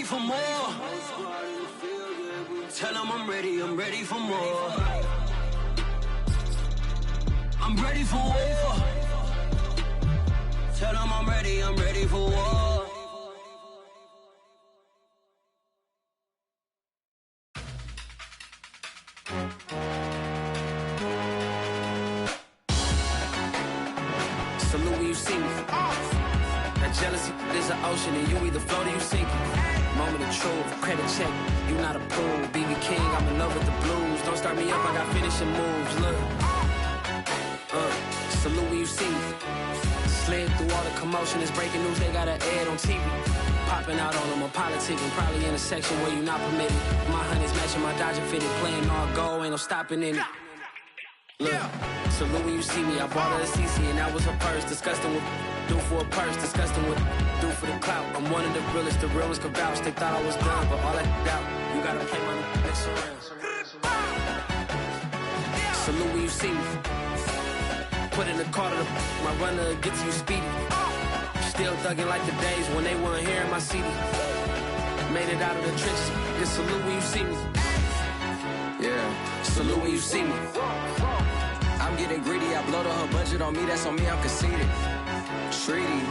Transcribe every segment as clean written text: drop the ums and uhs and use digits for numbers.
for more. Tell them I'm ready for more. I'm ready for war. Tell them I'm ready for war. Salute when you see me. That jealousy is an ocean, and you either float or you sink it. Moment of truth, credit check. You not a fool, BB King. I'm in love with the blues. Don't start me up, I got finishing moves. Look, salute when you see me. Slid through all the commotion, it's breaking news. They got an ad on TV. Popping out on them, a politicking, probably in a section where you not permitted. My honey's matching my Dodger fitted, playing all goal, ain't no stopping in it. Look, salute when you see me. I bought her a CC and that was her purse. Disgusting with do for a purse. Disgusting with do for the clout. I'm one of the realest, the realest could vouch. They thought I was done, but all that doubt. You gotta play my next around. Salute when you see me. Put in the car to my runner gets you speedy. Still thugging like the days when they weren't here in my CD. Made it out of the trenches. Just salute when you see me. Yeah, salute when you see me. I'm getting greedy, I blow to her budget on me, that's on me, I'm conceited. Treaty,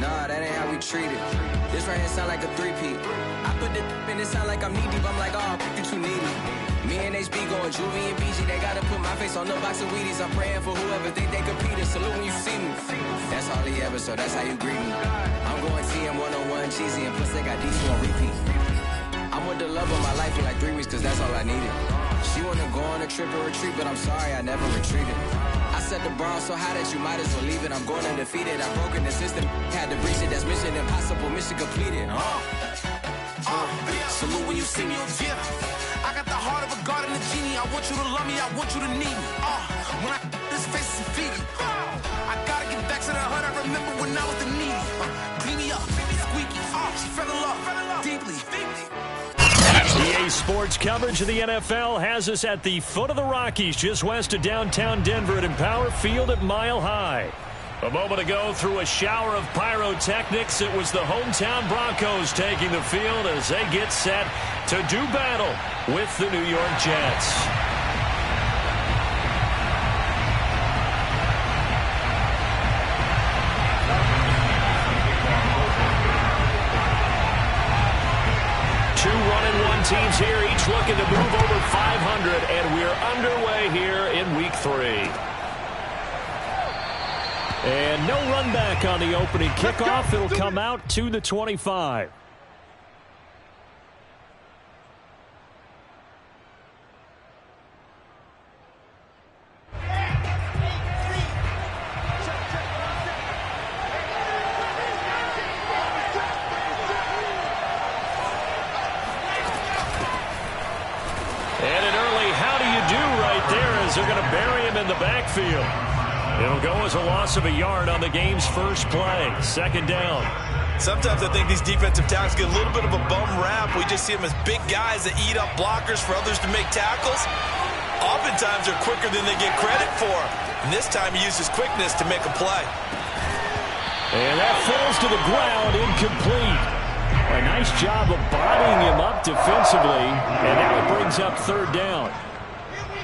nah, that ain't how we treat it. This right here sound like a three-peat. I put the in it sound like I'm knee-deep, I'm like, oh, you too needy. Me and HB going Juvie and BG, they gotta put my face on the box of Wheaties. I'm praying for whoever think they competed. Salute when you see me. That's all he ever, so that's how you greet me. I'm going TM 101 cheesy, and plus they got DC on repeat. I'm with the love of my life for like 3 weeks, cause that's all I needed. She wanna go on a trip or retreat, but I'm sorry, I never retreated. I set the bar so high that you might as well leave it. I'm going undefeated, I've broken the system, had to breach it. That's mission impossible, mission completed. Salute when you see me. Yeah, I got the heart of a god and a genie. I want you to love me, I want you to need me. When I this face is feeding. I gotta get back to the hood, I remember when I was the needy. Clean me up, squeaky. She fell in love, deeply. EA Sports coverage of the NFL has us at the foot of the Rockies, just west of downtown Denver at Empower Field at Mile High. A moment ago, through a shower of pyrotechnics, it was the hometown Broncos taking the field as they get set to do battle with the New York Jets. Teams here, each looking to move over 500, and we're underway here in Week 3. And no run back on the opening kickoff. It'll come out to the 25. They're going to bury him in the backfield. It'll go as a loss of a yard on the game's first play. Second down. Sometimes I think these defensive tackles get a little bit of a bum rap. We just see them as big guys that eat up blockers for others to make tackles. Oftentimes they're quicker than they get credit for. And this time he uses quickness to make a play. And that falls to the ground, incomplete. A nice job of bodying him up defensively. And now it brings up third down.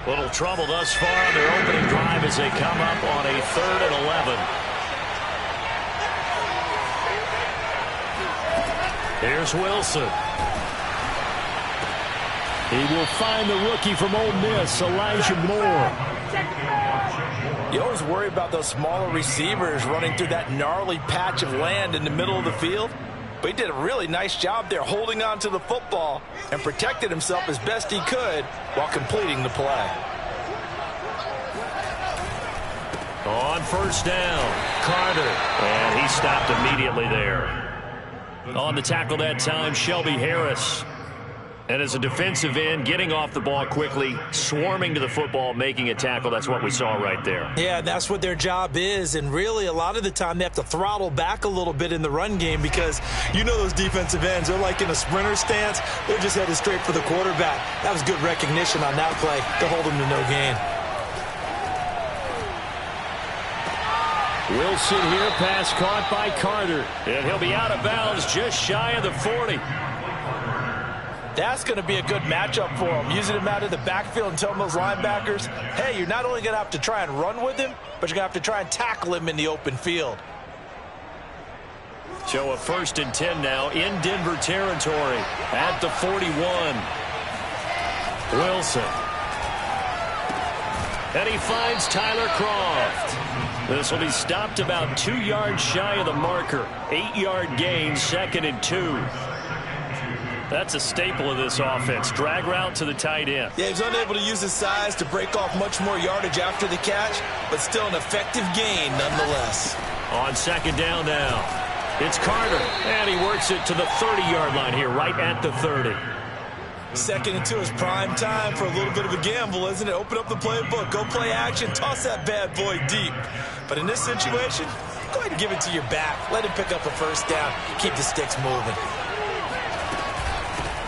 Little trouble thus far on their opening drive as they come up on a 3rd and 11. Here's Wilson. He will find the rookie from Ole Miss, Elijah Moore. You always worry about those smaller receivers running through that gnarly patch of land in the middle of the field. But he did a really nice job there holding on to the football and protected himself as best he could while completing the play. On first down, Carter. And he stopped immediately there. On the tackle that time, Shelby Harris. And as a defensive end, getting off the ball quickly, swarming to the football, making a tackle. That's what we saw right there. Yeah, that's what their job is. And really, a lot of the time, they have to throttle back a little bit in the run game because you know those defensive ends, they're like in a sprinter stance. They're just headed straight for the quarterback. That was good recognition on that play to hold him to no gain. Wilson here, pass caught by Carter. And he'll be out of bounds just shy of the 40. That's going to be a good matchup for him, using him out of the backfield and telling those linebackers, hey, you're not only going to have to try and run with him, but you're going to have to try and tackle him in the open field. So a 1st and 10 now in Denver territory at the 41. Wilson. And he finds Tyler Croft. This will be stopped about 2 yards shy of the marker. 8-yard gain, 2nd and 2. That's a staple of this offense. Drag route to the tight end. Yeah, he's unable to use his size to break off much more yardage after the catch, but still an effective gain nonetheless. On 2nd down now. It's Carter, and he works it to the 30-yard line here, right at the 30. 2nd and 2 is prime time for a little bit of a gamble, isn't it? Open up the playbook, go play action, toss that bad boy deep. But in this situation, go ahead and give it to your back. Let him pick up a 1st down, keep the sticks moving.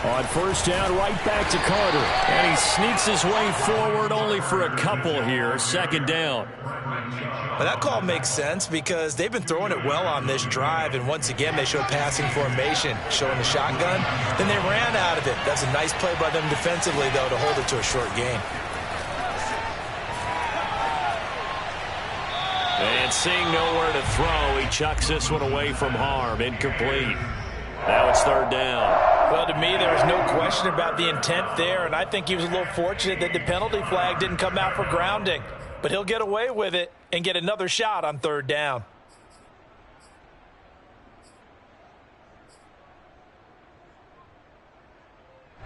On 1st down, right back to Carter. And he sneaks his way forward only for a couple here. 2nd down. Well, that call makes sense because they've been throwing it well on this drive, and once again they showed passing formation, showing the shotgun. Then they ran out of it. That's a nice play by them defensively, though, to hold it to a short gain. And seeing nowhere to throw, he chucks this one away from harm. Incomplete. Now it's 3rd down. Well, to me, there was no question about the intent there, and I think he was a little fortunate that the penalty flag didn't come out for grounding. But he'll get away with it and get another shot on 3rd down.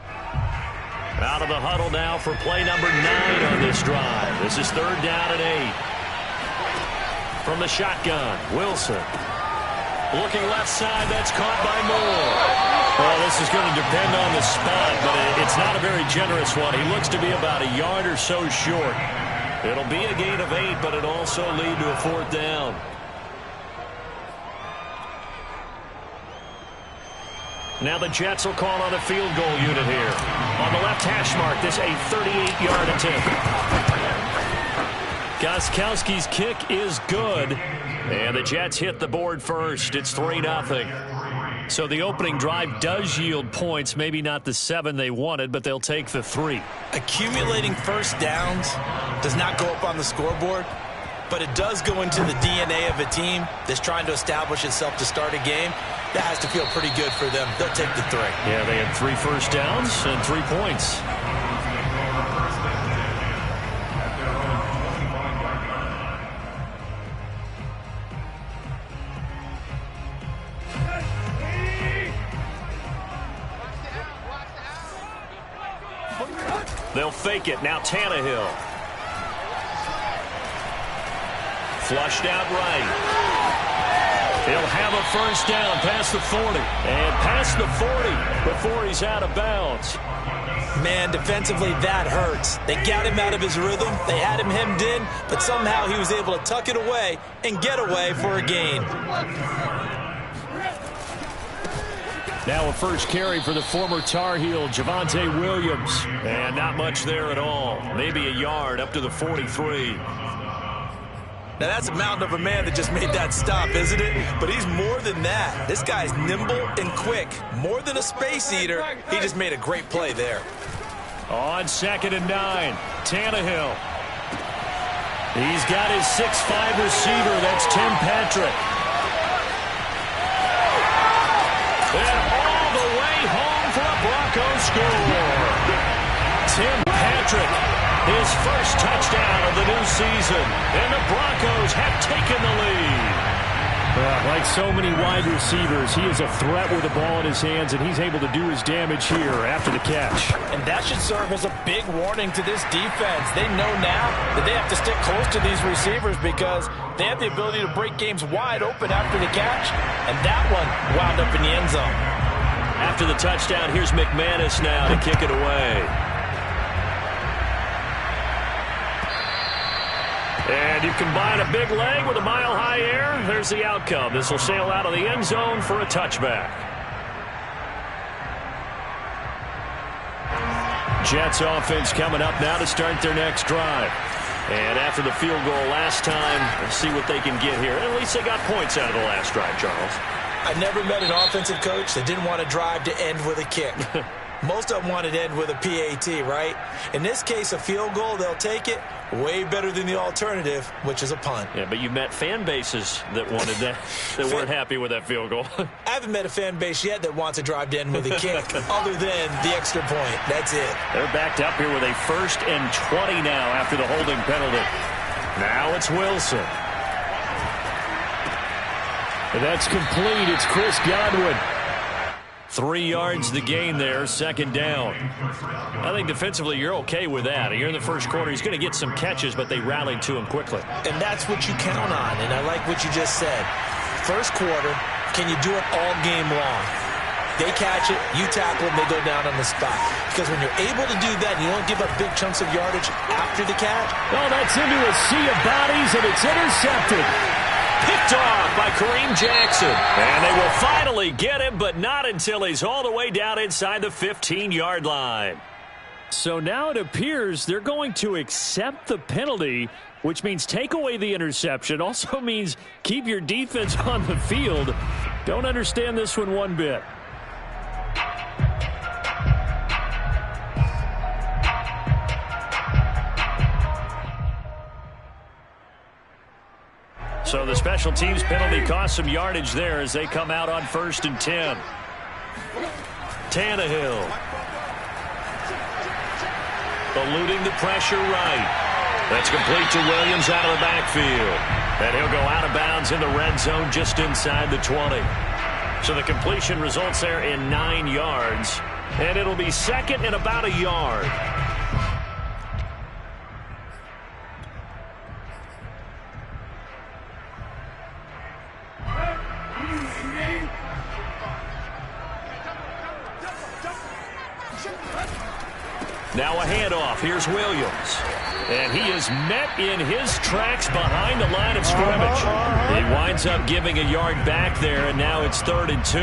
Out of the huddle now for play number 9 on this drive. This is 3rd down and 8. From the shotgun, Wilson. Looking left side, that's caught by Moore. Well, this is going to depend on the spot, but it's not a very generous one. He looks to be about a yard or so short. It'll be a gain of 8, but it'll also lead to a 4th down. Now the Jets will call on a field goal unit here. On the left hash mark, this a 38-yard attempt. Gostkowski's kick is good. And the Jets hit the board first. It's 3-0. So the opening drive does yield points. Maybe not the 7 they wanted, but they'll take the 3. Accumulating 1st downs does not go up on the scoreboard, but it does go into the DNA of a team that's trying to establish itself to start a game. That has to feel pretty good for them. They'll take the 3. Yeah, they had 3 first downs and 3 points. They'll fake it. Now Tannehill. Flushed out right. He'll have a 1st down past the 40. And past the 40 before he's out of bounds. Man, defensively, that hurts. They got him out of his rhythm. They had him hemmed in, but somehow he was able to tuck it away and get away for a gain. Now a first carry for the former Tar Heel, Javonte Williams. And not much there at all. Maybe a yard up to the 43. Now that's a mountain of a man that just made that stop, isn't it? But he's more than that. This guy's nimble and quick. More than a space eater. He just made a great play there. On 2nd and 9, Tannehill. He's got his 6'5" receiver. That's Tim Patrick. And all the way home for a Broncos score. Tim Patrick, his first touchdown of the new season. And the Broncos have taken the lead. Like so many wide receivers, he is a threat with the ball in his hands, and he's able to do his damage here after the catch. And that should serve as a big warning to this defense. They know now that they have to stick close to these receivers because they have the ability to break games wide open after the catch, and that one wound up in the end zone. After the touchdown, here's McManus now to kick it away. And you combine a big leg with a mile-high air, there's the outcome. This will sail out of the end zone for a touchback. Jets offense coming up now to start their next drive. And after the field goal last time, let's see what they can get here. At least they got points out of the last drive, Charles. I never met an offensive coach that didn't want a drive to end with a kick. Most of them want it end with a PAT, right? In this case, a field goal, they'll take it. Way better than the alternative, which is a punt. Yeah, but you met fan bases that wanted that, that weren't happy with that field goal. I haven't met a fan base yet that wants to drive to end with a kick other than the extra point. That's it. They're backed up here with a 1st and 20 now after the holding penalty. Now it's Wilson. And that's complete. It's Chris Godwin. 3 yards the gain there, 2nd down. I think defensively you're okay with that. Here in the first quarter, he's going to get some catches, but they rallied to him quickly. And that's what you count on, and I like what you just said. First quarter, can you do it all game long? They catch it, you tackle them, they go down on the spot. Because when you're able to do that, and you don't give up big chunks of yardage after the catch. Oh, that's into a sea of bodies, and it's intercepted. Picked off by Kareem Jackson. And they will finally get him, but not until he's all the way down inside the 15-yard line. So now it appears they're going to accept the penalty, which means take away the interception. Also means keep your defense on the field. Don't understand this one bit. So the special teams penalty cost some yardage there as they come out on 1st and 10. Tannehill. Eluding the pressure right. That's complete to Williams out of the backfield. And he'll go out of bounds in the red zone just inside the 20. So the completion results there in 9 yards. And it'll be 2nd and about a yard. Now a handoff. Here's Williams. And he is met in his tracks behind the line of scrimmage. He winds up giving a yard back there, and now it's 3rd and 2.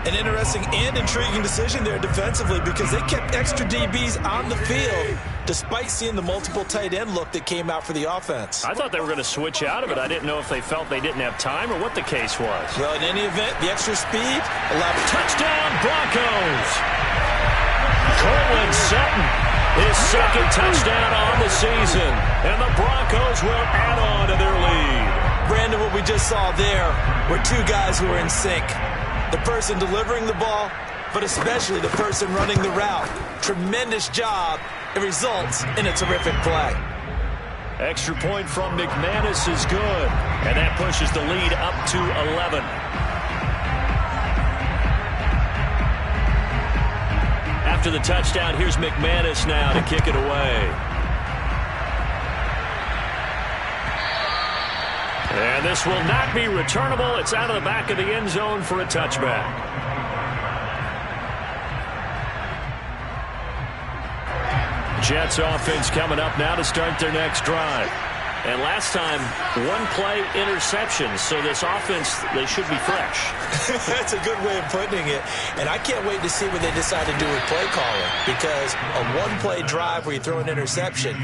An interesting and intriguing decision there defensively because they kept extra DBs on the field despite seeing the multiple tight end look that came out for the offense. I thought they were going to switch out of it. I didn't know if they felt they didn't have time or what the case was. Well, in any event, the extra speed allowed touchdown Broncos. Cortland Sutton, his 2nd touchdown on the season, and the Broncos will add on to their lead. Brandon, what we just saw there were 2 guys who were in sync. The person delivering the ball, but especially the person running the route. Tremendous job. It results in a terrific play. Extra point from McManus is good, and that pushes the lead up to 11. After the touchdown, here's McManus now to kick it away. And this will not be returnable. It's out of the back of the end zone for a touchback. Jets offense coming up now to start their next drive. And last time, 1-play interception. So this offense, they should be fresh. That's a good way of putting it. And I can't wait to see what they decide to do with play calling. Because a 1-play drive where you throw an interception,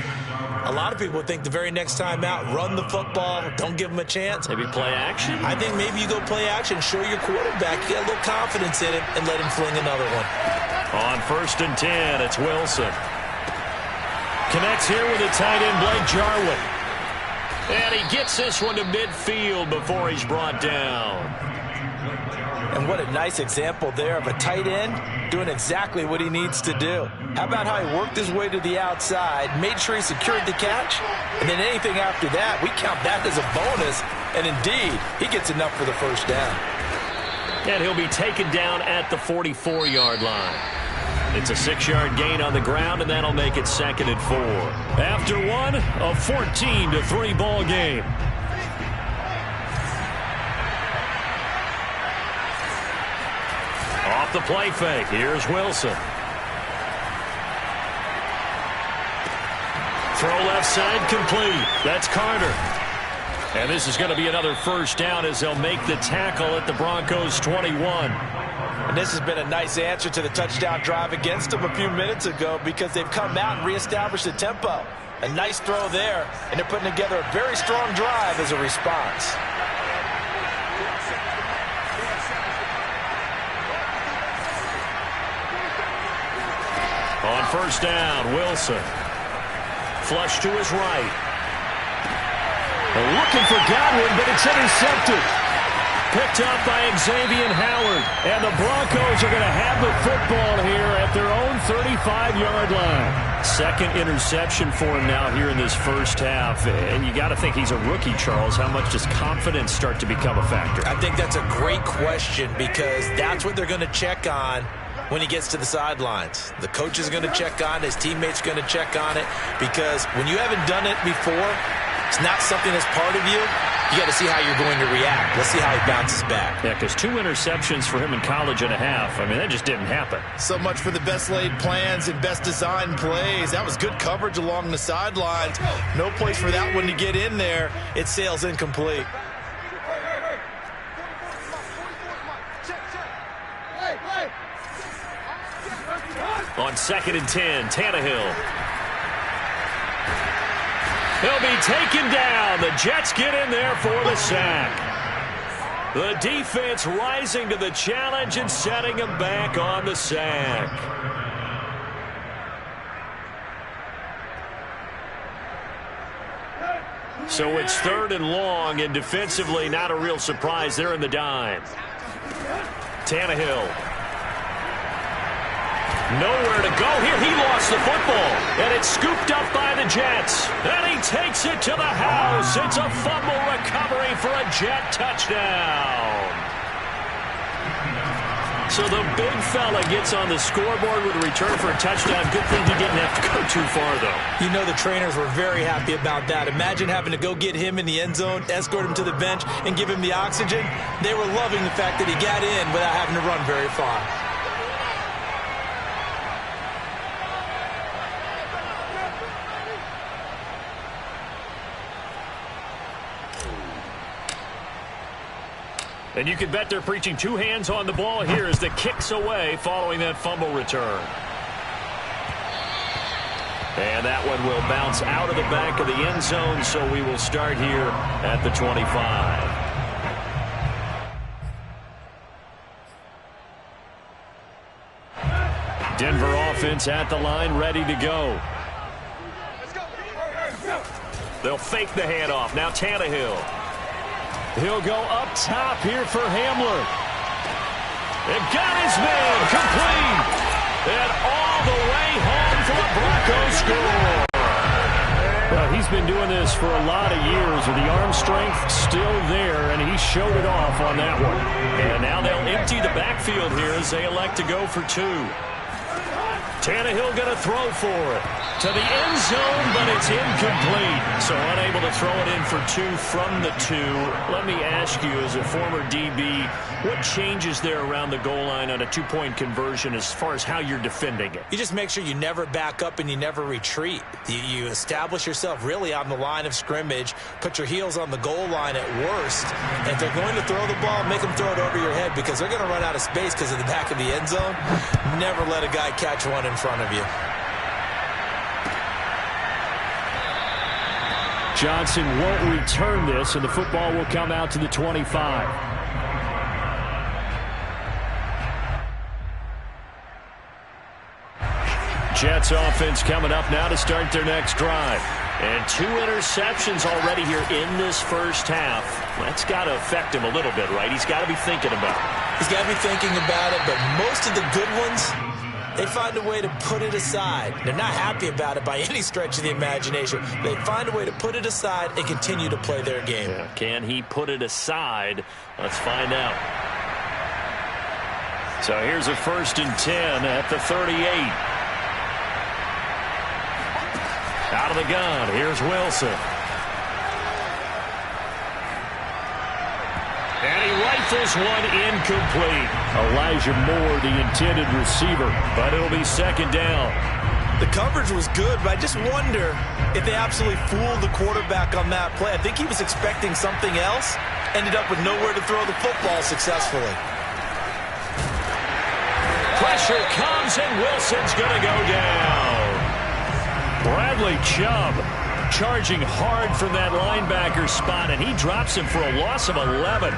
a lot of people think the very next time out, run the football, don't give them a chance. Maybe play action? I think maybe you go play action, show your quarterback, you get a little confidence in him, and let him fling another one. On 1st and 10, it's Wilson. Connects here with a tight end, Blake Jarwin. And he gets this one to midfield before he's brought down. And what a nice example there of a tight end doing exactly what he needs to do. How about how he worked his way to the outside, made sure he secured the catch, and then anything after that, we count that as a bonus. And indeed, he gets enough for the 1st down. And he'll be taken down at the 44-yard line. It's a 6-yard gain on the ground, and that'll make it 2nd and 4. After one, a 14-3 ball game. Off the play fake, here's Wilson. Throw left side complete. That's Carter. And this is going to be another 1st down as they'll make the tackle at the Broncos 21. And this has been a nice answer to the touchdown drive against them a few minutes ago because they've come out and reestablished the tempo. A nice throw there, and they're putting together a very strong drive as a response. first down. Wilson. Flush to his right. Looking for Godwin, but it's intercepted. Picked up by Xavier Howard. And the Broncos are going to have the football here at their own 35-yard line. Second interception for him now here in this first half. And you got to think he's a rookie, Charles. How much does confidence start to become a factor? I think that's a great question because that's what they're going to check on when he gets to the sidelines. The coach is going to check on it. His teammates are going to check on it because when you haven't done it before, it's not something that's part of you. You got to see how you're going to react. Let's see how he bounces back. Yeah, because 2 interceptions for him in college and a half. I mean, that just didn't happen. So much for the best laid plans and best designed plays. That was good coverage along the sidelines. No place for that one to get in there. It sails incomplete. On 2nd and 10, Tannehill. He'll be taken down. The Jets get in there for the sack. The defense rising to the challenge and setting him back on the sack. So it's 3rd and long, and defensively not a real surprise. They're in the dime. Tannehill. Nowhere to go here. He lost the football, and it's scooped up by the Jets. And he takes it to the house. It's a fumble recovery for a Jet touchdown. So the big fella gets on the scoreboard with a return for a touchdown. Good thing he didn't have to go too far, though. You know the trainers were very happy about that. Imagine having to go get him in the end zone, escort him to the bench, and give him the oxygen. They were loving the fact that he got in without having to run very far. And you can bet they're preaching 2 hands on the ball here as the kick's away following that fumble return. And that one will bounce out of the back of the end zone, so we will start here at the 25. Denver offense at the line, ready to go. They'll fake the handoff. Now Tannehill. He'll go up top here for Hamler. And got his man complete. And all the way home for a Broncos score. Well, he's been doing this for a lot of years with the arm strength still there, and he showed it off on that one. And now they'll empty the backfield here as they elect to go for 2. Tannehill going to throw for it. To the end zone, but it's incomplete. So unable to throw it in for 2 from the 2. Let me ask you, as a former DB, what changes there around the goal line on a 2-point conversion as far as how you're defending it? You just make sure you never back up and you never retreat. You establish yourself really on the line of scrimmage, put your heels on the goal line at worst. And if they're going to throw the ball, make them throw it over your head because they're going to run out of space because of the back of the end zone. Never let a guy catch one in front of you. Johnson won't return this, and the football will come out to the 25. Jets offense coming up now to start their next drive. And 2 interceptions already here in this first half. That's got to affect him a little bit, right? He's got to be thinking about it. He's got to be thinking about it, but most of the good ones, they find a way to put it aside. They're not happy about it by any stretch of the imagination. They find a way to put it aside and continue to play their game. Yeah, can he put it aside? Let's find out. So here's a 1st and 10 at the 38. Out of the gun, here's Wilson. And he rifles one incomplete. Elijah Moore, the intended receiver, but it'll be 2nd down. The coverage was good, but I just wonder if they absolutely fooled the quarterback on that play. I think he was expecting something else, ended up with nowhere to throw the football successfully. Pressure comes, and Wilson's going to go down. Bradley Chubb charging hard from that linebacker spot, and he drops him for a loss of 11.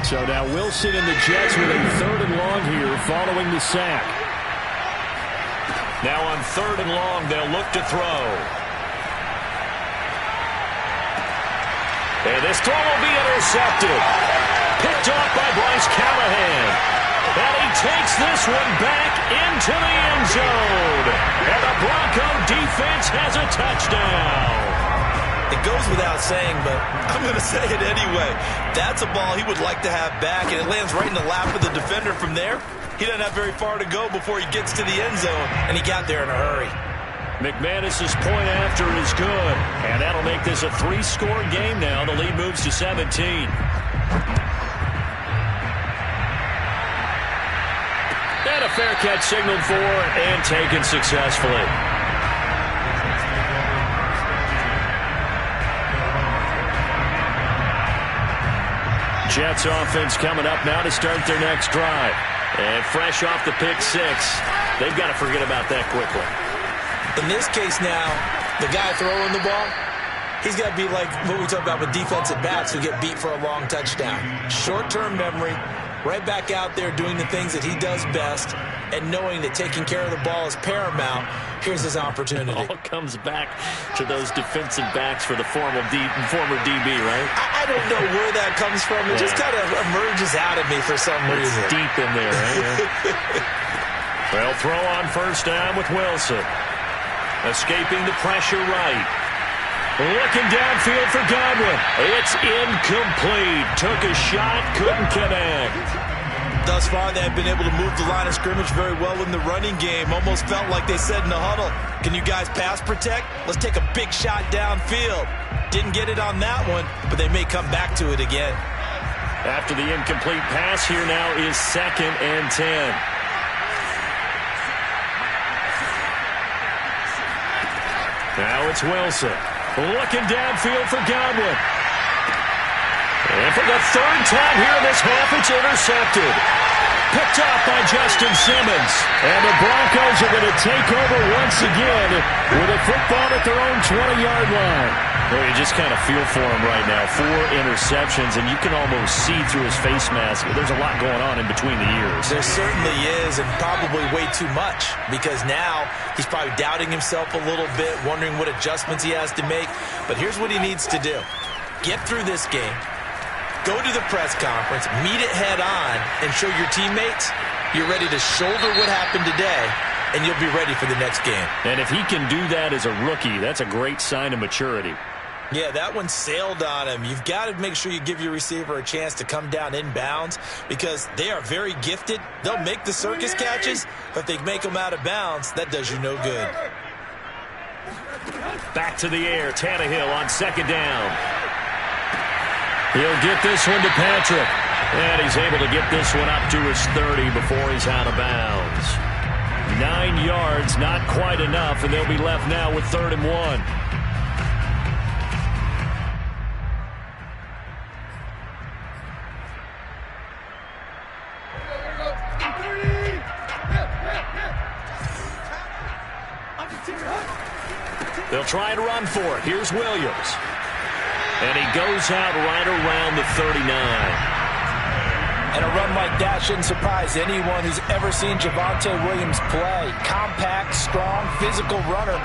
So now Wilson and the Jets with a 3rd and long here following the sack. Now on 3rd and long, they'll look to throw. And this throw will be intercepted. Picked off by Bryce Callahan. And he takes this one back into the end zone. And the Bronco defense has a touchdown. It goes without saying, but I'm going to say it anyway. That's a ball he would like to have back, and it lands right in the lap of the defender from there. He doesn't have very far to go before he gets to the end zone, and he got there in a hurry. McManus's point after is good, and that'll make this a 3-score game now. The lead moves to 17. And a fair catch signaled for and taken successfully. Jets offense coming up now to start their next drive. And fresh off the pick 6, they've got to forget about that quickly. In this case now, the guy throwing the ball, he's got to be like what we talk about with defensive backs who get beat for a long touchdown. Short-term memory, right back out there doing the things that he does best, and knowing that taking care of the ball is paramount. Here's his opportunity. It all comes back to those defensive backs for the former DB, right? I don't know where that comes from. It just kind of emerges out of me for some reason. It's deep in there, right? Well, throw on 1st down with Wilson. Escaping the pressure right. Looking downfield for Godwin. It's incomplete. Took a shot, couldn't connect. Thus far, they've been able to move the line of scrimmage very well in the running game. Almost felt like they said in the huddle, can you guys pass protect? Let's take a big shot downfield. Didn't get it on that one, but they may come back to it again. After the incomplete pass, here now is 2nd and 10. Now it's Wilson. Looking downfield for Godwin. And for the 3rd time here in this half, it's intercepted. Picked off by Justin Simmons. And the Broncos are going to take over once again with a football at their own 20-yard line. Well, you just kind of feel for him right now. 4 interceptions, and you can almost see through his face mask. There's a lot going on in between the ears. There certainly is, and probably way too much, because now he's probably doubting himself a little bit, wondering what adjustments he has to make. But here's what he needs to do. Get through this game. Go to the press conference, meet it head on, and show your teammates you're ready to shoulder what happened today, and you'll be ready for the next game. And if he can do that as a rookie, that's a great sign of maturity. Yeah, that one sailed on him. You've got to make sure you give your receiver a chance to come down inbounds because they are very gifted. They'll make the circus catches, but if they make them out of bounds, that does you no good. Back to the air, Tannehill on 2nd down. He'll get this one to Patrick. And he's able to get this one up to his 30 before he's out of bounds. 9 yards, not quite enough, and they'll be left now with 3rd and 1. They'll try and run for it. Here's Williams. And he goes out right around the 39. And a run like that shouldn't surprise anyone who's ever seen Javonte Williams play. Compact, strong, physical runner.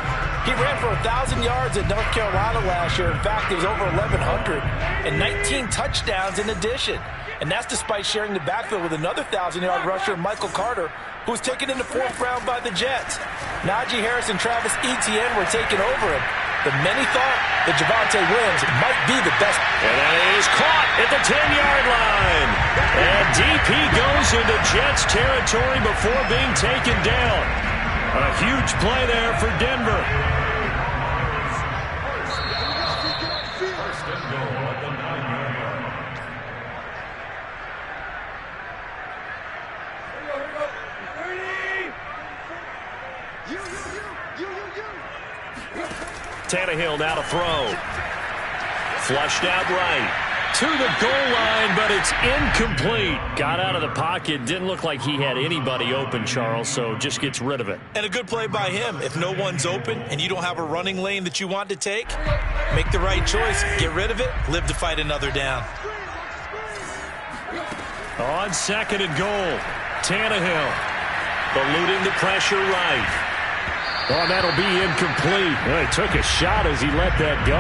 He ran for 1,000 yards at North Carolina last year. In fact, it was over 1,100 and 19 touchdowns in addition. And that's despite sharing the backfield with another 1,000-yard rusher, Michael Carter, who was taken in the 4th round by the Jets. Najee Harris and Travis Etienne were taking over him. But many thought that Javonte Williams might be the best. And that is caught at the 10-yard line. And DP goes into Jets territory before being taken down. A huge play there for Denver. Tannehill now to throw. Flushed out right. To the goal line, but it's incomplete. Got out of the pocket. Didn't look like he had anybody open, Charles, so just gets rid of it. And a good play by him. If no one's open and you don't have a running lane that you want to take, make the right choice. Get rid of it. Live to fight another down. On 2nd and goal, Tannehill eluding the pressure right. Oh, that'll be incomplete. Well, he took a shot as he let that go.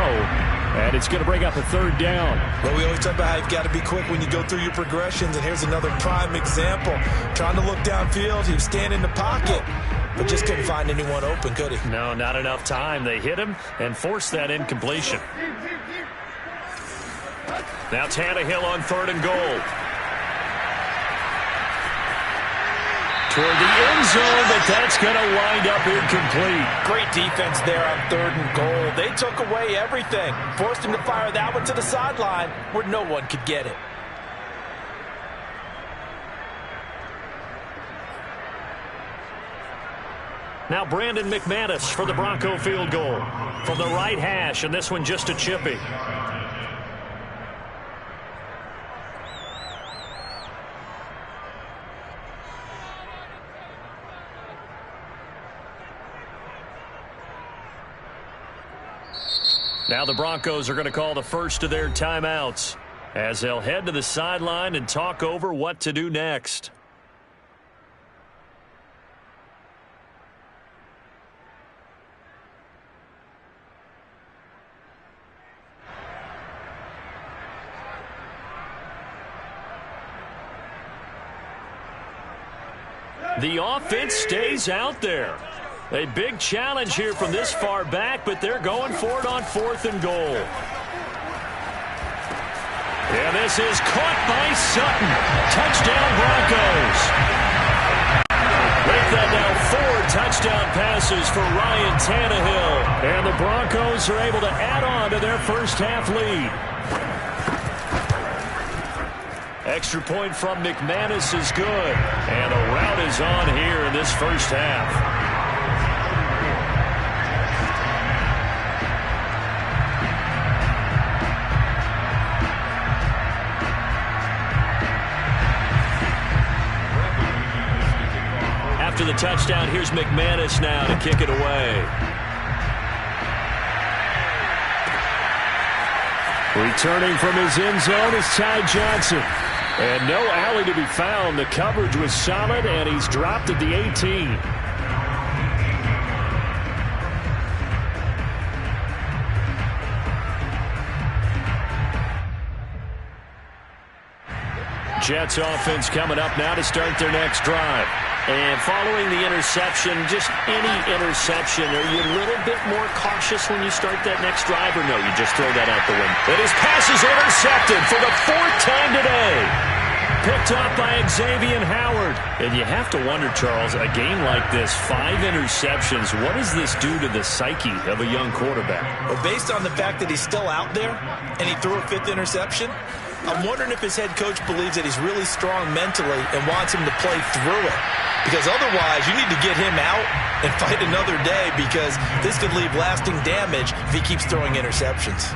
And it's going to bring up a third down. Well, we always talk about how you've got to be quick when you go through your progressions, and here's another prime example. Trying to look downfield, he was standing in the pocket, but just couldn't find anyone open, could he? No, not enough time. They hit him and forced that incompletion. Now Tannehill on 3rd and goal. Toward the end zone, but that's going to wind up incomplete. Great defense there on 3rd and goal. They took away everything. Forced him to fire that one to the sideline where no one could get it. Now Brandon McManus for the Bronco field goal. From the right hash, and this one just a chippy. Now the Broncos are going to call the first of their timeouts as they'll head to the sideline and talk over what to do next. The offense stays out there. A big challenge here from this far back, but they're going for it on 4th and goal. And this is caught by Sutton. Touchdown Broncos. With that now 4 touchdown passes for Ryan Tannehill. And the Broncos are able to add on to their first half lead. Extra point from McManus is good. And a rout is on here in this first half. After the touchdown, here's McManus now to kick it away. Returning from his end zone is Ty Johnson. And no alley to be found. The coverage was solid, and he's dropped at the 18. Jets offense coming up now to start their next drive. And following the interception, just any interception, are you a little bit more cautious when you start that next drive, or no, you just throw that out the window? And his pass is intercepted for the 4th time today. Picked up by Xavier Howard. And you have to wonder, Charles, a game like this, 5 interceptions, what does this do to the psyche of a young quarterback? Well, based on the fact that he's still out there and he threw a 5th interception, I'm wondering if his head coach believes that he's really strong mentally and wants him to play through it. Because otherwise, you need to get him out and fight another day, because this could leave lasting damage if he keeps throwing interceptions.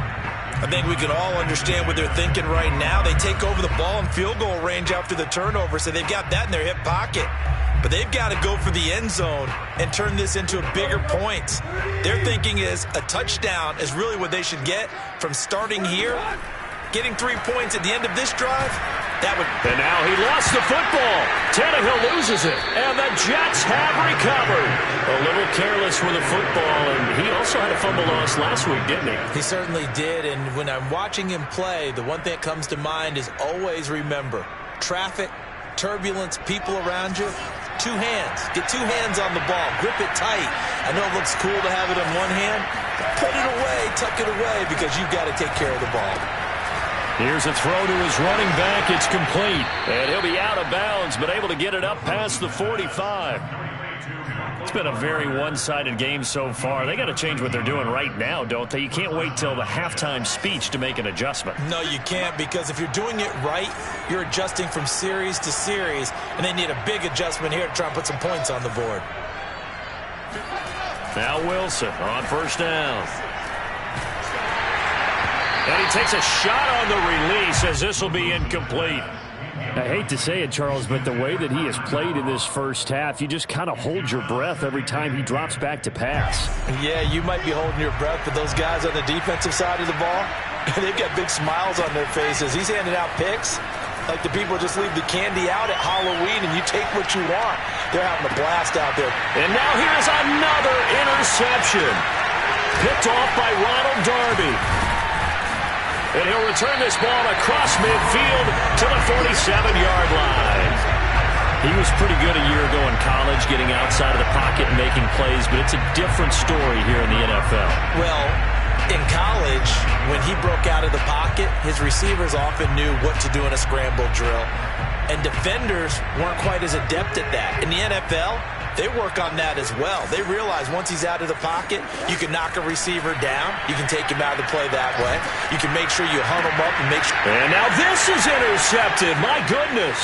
I think we can all understand what they're thinking right now. They take over the ball in field goal range after the turnover, so they've got that in their hip pocket. But they've got to go for the end zone and turn this into a bigger point. Their thinking is a touchdown is really what they should get from starting here. Getting 3 points at the end of this drive, that would... And now he lost the football. Tannehill loses it, and the Jets have recovered. A little careless with the football, and he also had a fumble loss last week, didn't he? He certainly did, and when I'm watching him play, the one thing that comes to mind is always remember, traffic, turbulence, people around you, 2 hands. Get 2 hands on the ball. Grip it tight. I know it looks cool to have it on one hand, but put it away, tuck it away, because you've got to take care of the ball. Here's a throw to his running back. It's complete. And he'll be out of bounds, but able to get it up past the 45. It's been a very one-sided game so far. They got to change what they're doing right now, don't they? You can't wait till the halftime speech to make an adjustment. No, you can't, because if you're doing it right, you're adjusting from series to series, and they need a big adjustment here to try and put some points on the board. Now Wilson on 1st down. And he takes a shot on the release as this will be incomplete. I hate to say it, Charles, but the way that he has played in this first half, you just kind of hold your breath every time he drops back to pass. Yeah, you might be holding your breath, but those guys on the defensive side of the ball, they've got big smiles on their faces. He's handing out picks. Like the people just leave the candy out at Halloween and you take what you want. They're having a blast out there. And now here's another interception. Picked off by Ronald Darby. And he'll return this ball across midfield to the 47-yard line. He was pretty good a year ago in college, getting outside of the pocket and making plays, but it's a different story here in the NFL. Well, in college, when he broke out of the pocket, his receivers often knew what to do in a scramble drill. And defenders weren't quite as adept at that. In the NFL, they work on that as well. They realize once he's out of the pocket, you can knock a receiver down. You can take him out of the play that way. You can make sure you hunt him up and make sure. And now this is intercepted. My goodness.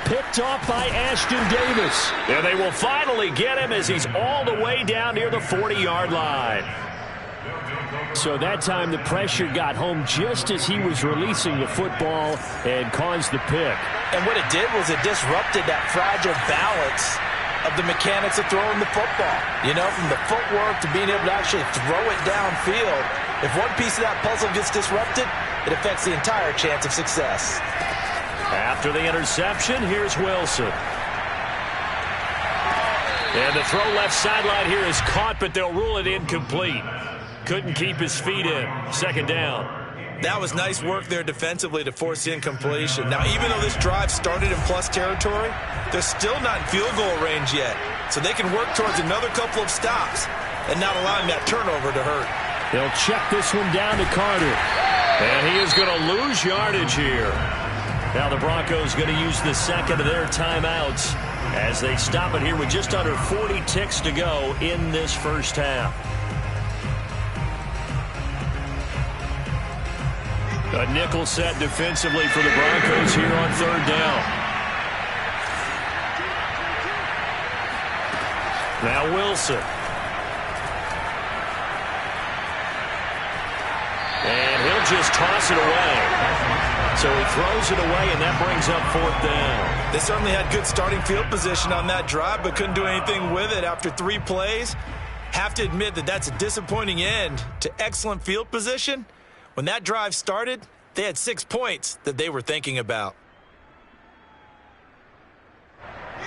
Picked off by Ashton Davis. And they will finally get him as he's all the way down near the 40-yard line. So that time the pressure got home just as he was releasing the football and caused the pick. And what it did was it disrupted that fragile balance of the mechanics of throwing the football. You know, from the footwork to being able to actually throw it downfield. If one piece of that puzzle gets disrupted, it affects the entire chance of success. After the interception, here's Wilson. And the throw left sideline here is caught, but they'll rule it incomplete. Couldn't keep his feet in. Second down. That was nice work there defensively to force the incompletion. Now, even though this drive started in plus territory, they're still not in field goal range yet. So they can work towards another couple of stops and not allowing that turnover to hurt. They'll check this one down to Carter. And he is going to lose yardage here. Now the Broncos going to use the second of their timeouts as they stop it here with just under 40 ticks to go in this first half. A nickel set defensively for the Broncos here on third down. Now Wilson. And he'll just toss it away. So he throws it away, and that brings up fourth down. They certainly had good starting field position on that drive, but couldn't do anything with it after 3 plays. Have to admit that that's a disappointing end to excellent field position. When that drive started, they had 6 points that they were thinking about.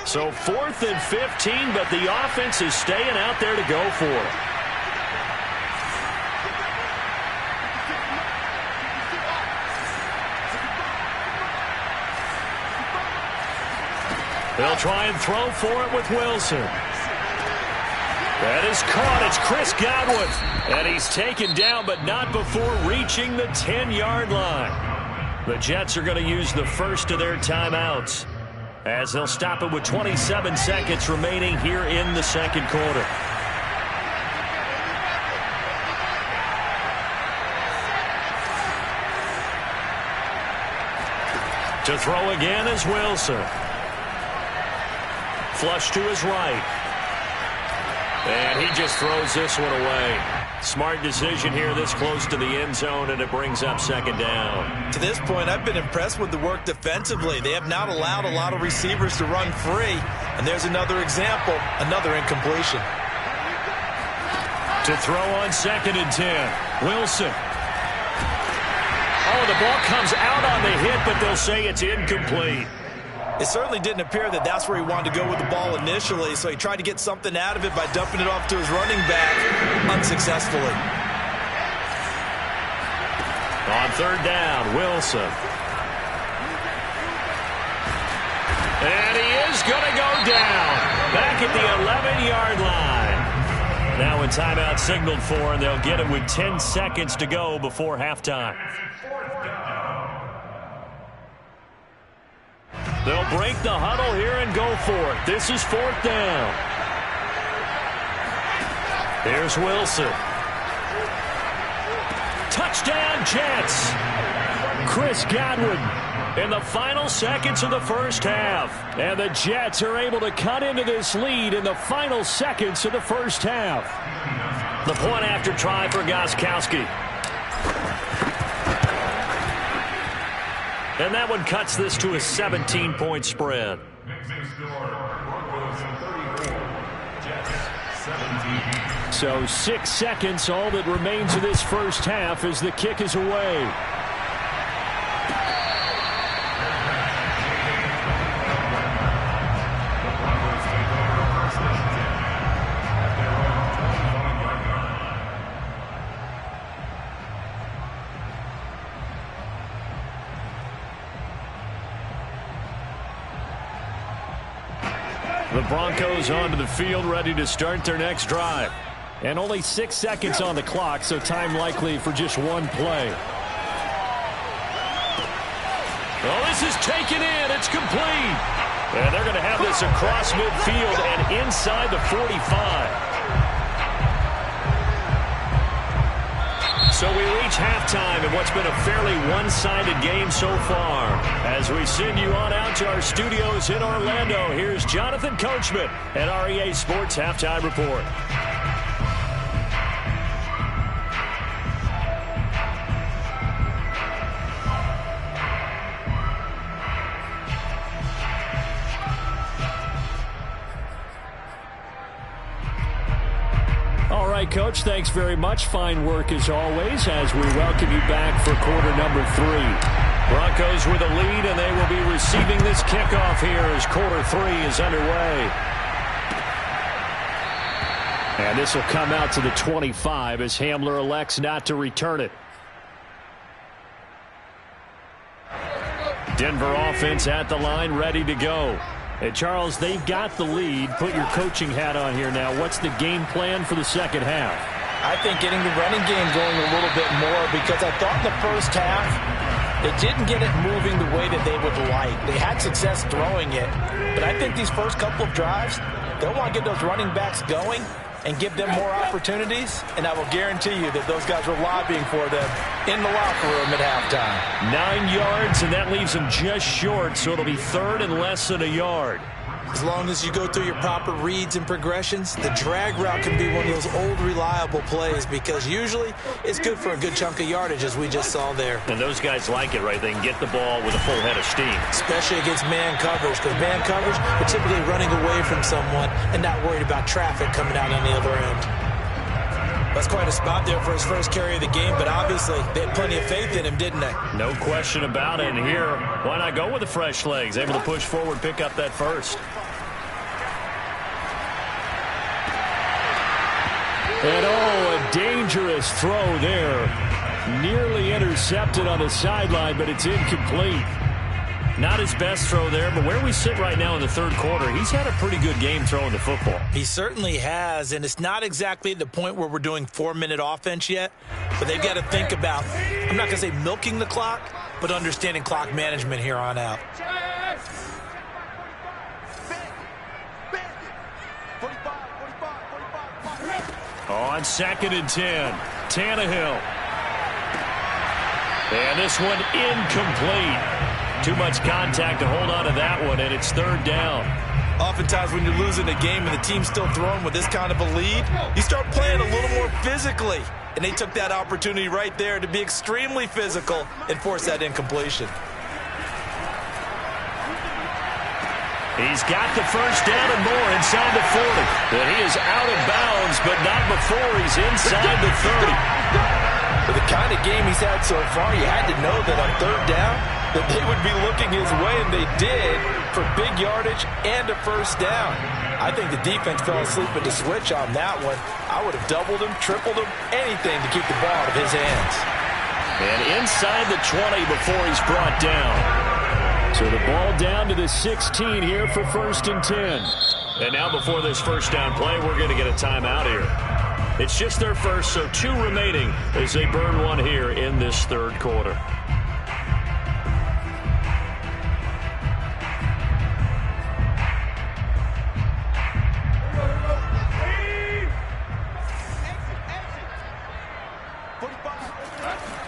So 4th and 15, but the offense is staying out there to go for it. They'll try and throw for it with Wilson. That is caught. It's Chris Godwin. And he's taken down, but not before reaching the 10-yard line. The Jets are going to use the first of their timeouts as they'll stop it with 27 seconds remaining here in the second quarter. To throw again is Wilson. Flush to his right. And he just throws this one away. Smart decision here this close to the end zone, and it brings up second down. To this point, I've been impressed with the work defensively. They have not allowed a lot of receivers to run free. And there's another example, another incompletion. To throw on 2nd and 10. Wilson. Oh, the ball comes out on the hit, but they'll say it's incomplete. It certainly didn't appear that that's where he wanted to go with the ball initially, so he tried to get something out of it by dumping it off to his running back unsuccessfully. On third down, Wilson. And he is going to go down back at the 11-yard line. Now when timeout signaled for, and they'll get it with 10 seconds to go before halftime. They'll break the huddle here and go for it. This is 4th down. Here's Wilson. Touchdown, Jets. Chris Godwin in the final seconds of the first half. And the Jets are able to cut into this lead in the final seconds of the first half. The point after try for Gostkowski. And that one cuts this to a 17-point spread. So 6 seconds, all that remains of this first half as the kick is away. The Broncos onto the field, ready to start their next drive. And only 6 seconds on the clock, so time likely for just one play. Oh, this is taken in. It's complete. And they're going to have this across midfield and inside the 45. So we reach halftime in what's been a fairly one-sided game so far. As we send you on out to our studios in Orlando, here's Jonathan Coachman at REA Sports Halftime Report. Coach, thanks very much. Fine work as always as we welcome you back for quarter number 3. Broncos with a lead, and they will be receiving this kickoff here as quarter 3 is underway. And this will come out to the 25 as Hamler elects not to return it. Denver offense at the line, ready to go. Hey, Charles, they've got the lead. Put your coaching hat on here now. What's the game plan for the second half? I think getting the running game going a little bit more, because I thought in the first half they didn't get it moving the way that they would like. They had success throwing it, but I think these first couple of drives, they'll want to get those running backs going and give them more opportunities, and I will guarantee you that those guys were lobbying for them in the locker room at halftime. 9 yards, and that leaves them just short, so it'll be third and less than a yard. As long as you go through your proper reads and progressions, the drag route can be one of those old reliable plays, because usually it's good for a good chunk of yardage, as we just saw there. And those guys like it, right? They can get the ball with a full head of steam. Especially against man coverage, because man coverage, we're typically running away from someone and not worried about traffic coming out on the other end. That's quite a spot there for his first carry of the game, but obviously they had plenty of faith in him, didn't they? No question about it. And here, why not go with the fresh legs? Able to push forward, pick up that first. And oh, a dangerous throw there. Nearly intercepted on the sideline, but it's incomplete. Not his best throw there, but where we sit right now in the third quarter, he's had a pretty good game throwing the football. He certainly has, and it's not exactly the point where we're doing 4-minute offense yet, but they've got to think about, I'm not going to say milking the clock, but understanding clock management here on out. On 2nd and 10, Tannehill. And this one incomplete. Too much contact to hold on to that one, and it's third down. Oftentimes when you're losing a game and the team's still throwing with this kind of a lead, you start playing a little more physically. And they took that opportunity right there to be extremely physical and force that incompletion. He's got the first down and more inside the 40. But he is out of bounds, but not before he's inside the 30. With the kind of game he's had so far, you had to know that on third down, that they would be looking his way, and they did, for big yardage and a first down. I think the defense fell asleep at the switch on that one. I would have doubled him, tripled him, anything to keep the ball out of his hands. And inside the 20 before he's brought down. So the ball down to the 16 here for 1st and 10. And now before this first down play, we're going to get a timeout here. It's just their first, so 2 remaining as they burn one here in this third quarter.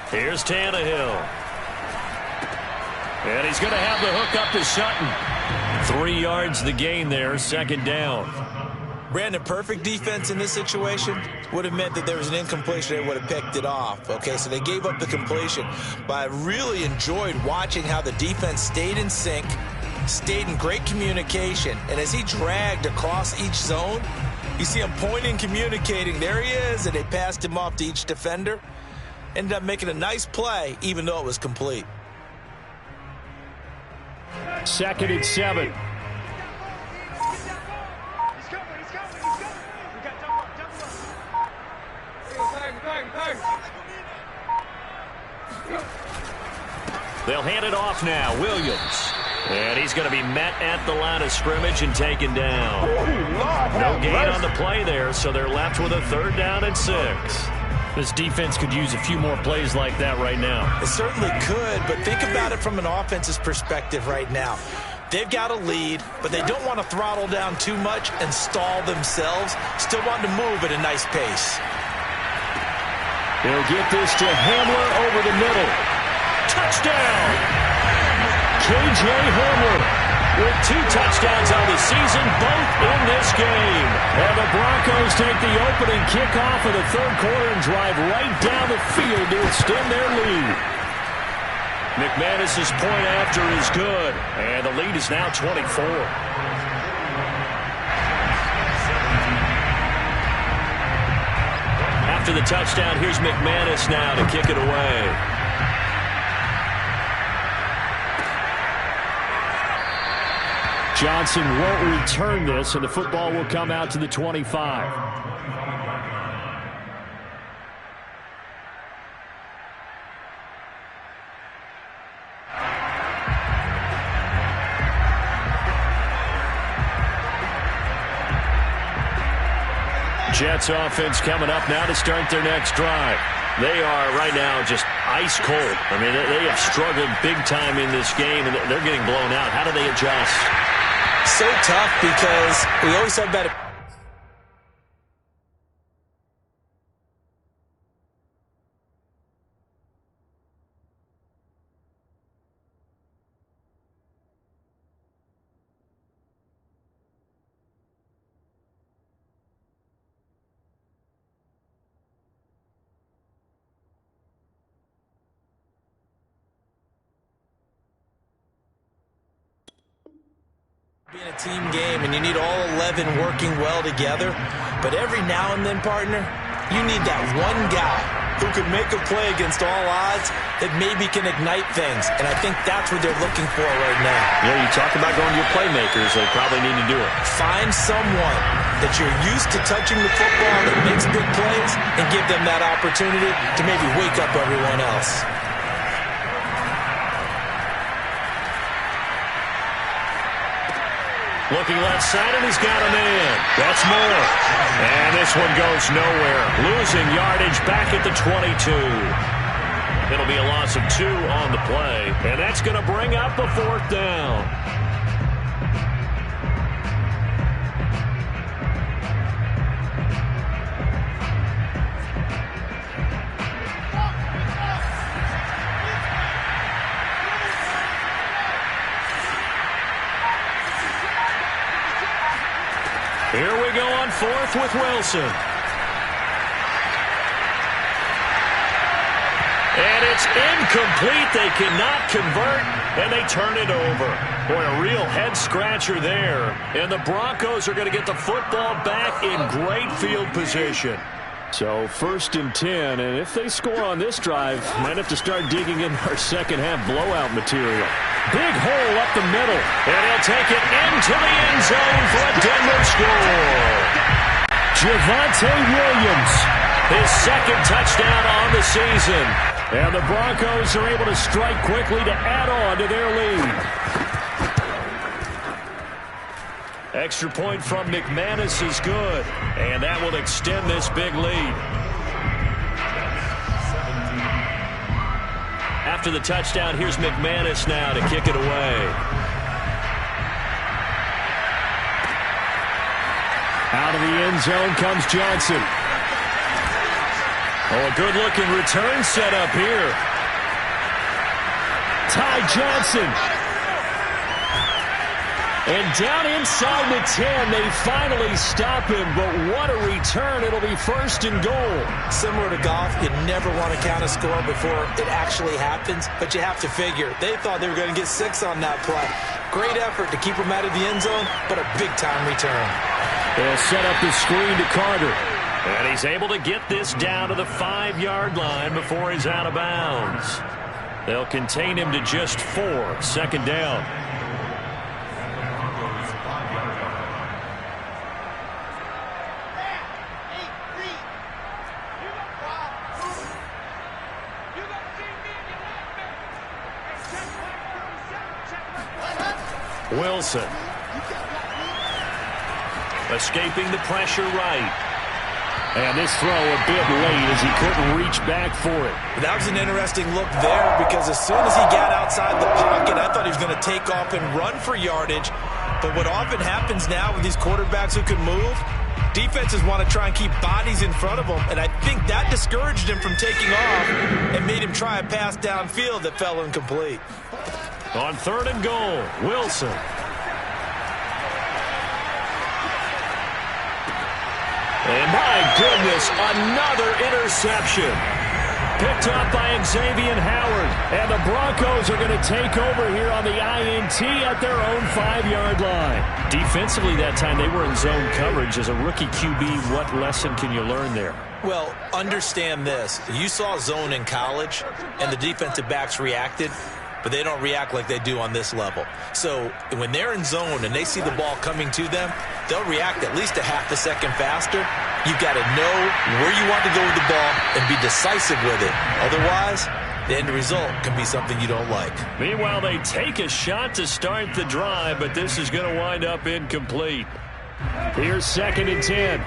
Here's Tannehill. And he's going to have the hook up to Sutton. 3 yards the gain there, 2nd down. Brandon, perfect defense in this situation would have meant that there was an incompletion. They would have picked it off. Okay, so they gave up the completion. But I really enjoyed watching how the defense stayed in sync, stayed in great communication. And as he dragged across each zone, you see him pointing, communicating. There he is, and they passed him off to each defender. Ended up making a nice play, even though it was complete. 2nd and 7. They'll hand it off now. Williams. And he's going to be met at the line of scrimmage and taken down. No gain on the play there, so they're left with a 3rd down and 6. This defense could use a few more plays like that right now. It certainly could, but think about it from an offense's perspective right now. They've got a lead, but they don't want to throttle down too much and stall themselves. Still want to move at a nice pace. They'll get this to Hamler over the middle. Touchdown! K.J. Hamler with 2 touchdowns on the season, both in this game. And the Broncos take the opening kickoff of the 3rd quarter and drive right down the field to extend their lead. McManus's point after is good, and the lead is now 24. After the touchdown, here's McManus now to kick it away. Johnson won't return this, and the football will come out to the 25. Jets offense coming up now to start their next drive. They are right now just ice cold. I mean, they have struggled big time in this game, and they're getting blown out. How do they adjust? So tough because we always have better. Being a team game, and you need all 11 working well together. But every now and then, partner, you need that one guy who could make a play against all odds that maybe can ignite things. And I think that's what they're looking for right now. Yeah, you talk about going to your playmakers. They probably need to do it. Find someone that you're used to touching the football that makes big plays and give them that opportunity to maybe wake up everyone else. Looking left side, and he's got a man. That's more. And this one goes nowhere. Losing yardage back at the 22. It'll be a loss of 2 on the play. And that's going to bring up a 4th down. Here we go on 4th with Wilson. And it's incomplete. They cannot convert, and they turn it over. Boy, a real head-scratcher there. And the Broncos are going to get the football back in great field position. So 1st and 10, and if they score on this drive, might have to start digging in our second-half blowout material. Big hole up the middle. And he'll take it into the end zone for a Denver score. Javonte Williams. His 2nd touchdown on the season. And the Broncos are able to strike quickly to add on to their lead. Extra point from McManus is good. And that will extend this big lead. After the touchdown, here's McManus now to kick it away. Out of the end zone comes Johnson. Oh, a good-looking return set up here. Ty Johnson. And down inside the 10, they finally stop him. But what a return. It'll be 1st and goal. Similar to golf, you never want to count a score before it actually happens. But you have to figure, they thought they were going to get 6 on that play. Great effort to keep them out of the end zone, but a big-time return. They'll set up the screen to Carter. And he's able to get this down to the 5-yard line before he's out of bounds. They'll contain him to just 4, 2nd down. Wilson. Escaping the pressure right. And this throw a bit late as he couldn't reach back for it. That was an interesting look there because as soon as he got outside the pocket, I thought he was going to take off and run for yardage. But what often happens now with these quarterbacks who can move, defenses want to try and keep bodies in front of them. And I think that discouraged him from taking off and made him try a pass downfield that fell incomplete. On 3rd and goal, Wilson. And my goodness, another interception. Picked up by Xavier Howard. And the Broncos are going to take over here on the INT at their own 5-yard line. Defensively that time, they were in zone coverage. As a rookie QB, what lesson can you learn there? Well, understand this. You saw zone in college, and the defensive backs reacted, but they don't react like they do on this level. So when they're in zone and they see the ball coming to them, they'll react at least a half a second faster. You've got to know where you want to go with the ball and be decisive with it. Otherwise, the end result can be something you don't like. Meanwhile, they take a shot to start the drive, but this is going to wind up incomplete. Here's 2nd and 10.